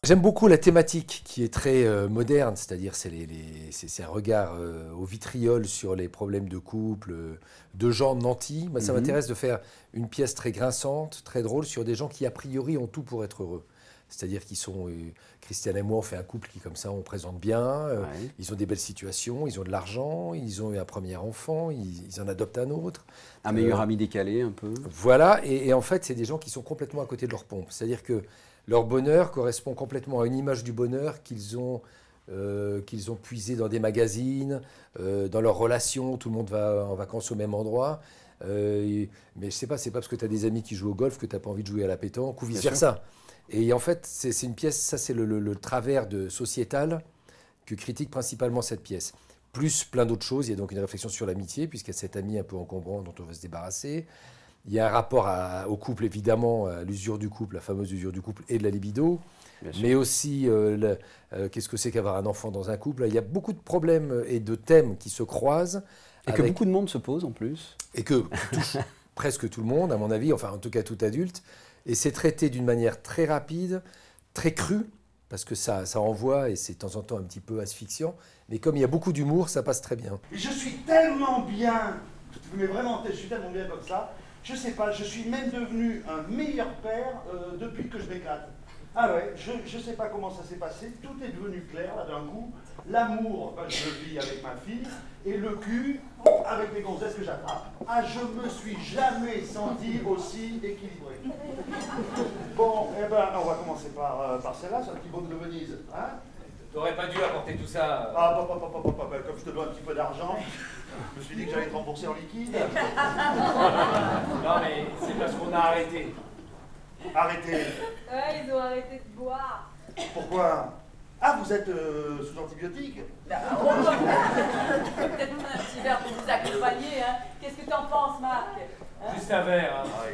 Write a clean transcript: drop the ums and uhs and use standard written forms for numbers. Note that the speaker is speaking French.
J'aime beaucoup la thématique qui est très moderne, c'est-à-dire c'est un regard au vitriol sur les problèmes de couple, de gens nantis. Moi, ça m'intéresse de faire une pièce très grinçante, très drôle, sur des gens qui, a priori, ont tout pour être heureux. C'est-à-dire qu'ils sont... Christiane et moi, on fait un couple qui, comme ça, on présente bien. Ils ont des belles situations, ils ont de l'argent, ils ont eu un premier enfant, ils en adoptent un autre. Un meilleur ami décalé, un peu. Voilà, et en fait, c'est des gens qui sont complètement à côté de leur pompe. C'est-à-dire que leur bonheur correspond complètement à une image du bonheur qu'ils ont puisé dans des magazines, dans leurs relations. Tout le monde va en vacances au même endroit. Mais je sais pas, c'est pas parce que tu as des amis qui jouent au golf que tu n'as pas envie de jouer à la pétanque ou vice-versa. Et en fait, c'est une pièce, ça c'est le travers sociétal que critique principalement cette pièce. Plus plein d'autres choses. Il y a donc une réflexion sur l'amitié, puisqu'il y a cet ami un peu encombrant dont on veut se débarrasser. Il y a un rapport au couple, évidemment, à l'usure du couple, la fameuse usure du couple et de la libido. Mais aussi, qu'est-ce que c'est qu'avoir un enfant dans un couple. Il y a beaucoup de problèmes et de thèmes qui se croisent. Et que beaucoup de monde se pose en plus. Et que touche presque tout le monde, à mon avis, enfin en tout cas tout adulte. Et c'est traité d'une manière très rapide, très crue, parce que ça envoie et c'est de temps en temps un petit peu asphyxiant. Mais comme il y a beaucoup d'humour, ça passe très bien. Et je suis tellement bien, mais vraiment, je suis tellement bien comme ça. Je sais pas, je suis même devenu un meilleur père depuis que je m'éclate. Ah ouais, je sais pas comment ça s'est passé, tout est devenu clair là d'un coup. L'amour, je le vis avec ma fille, et le cul avec les gonzesses que j'attrape. Ah, je me suis jamais senti aussi équilibré. Bon, eh ben, on va commencer par celle-là, c'est un petit baume de Venise. Hein? T'aurais pas dû apporter tout ça. Ah, comme je te dois un petit peu d'argent, je me suis dit que j'allais te rembourser en liquide. Non, mais c'est parce qu'on a arrêté. Arrêtez. Ouais, ils ont arrêté de boire. Pourquoi? Ah, vous êtes sous antibiotiques? Peut-être un petit verre pour vous accompagner, hein. Qu'est-ce que t'en penses, Marc? Juste un verre. Hein. Ah,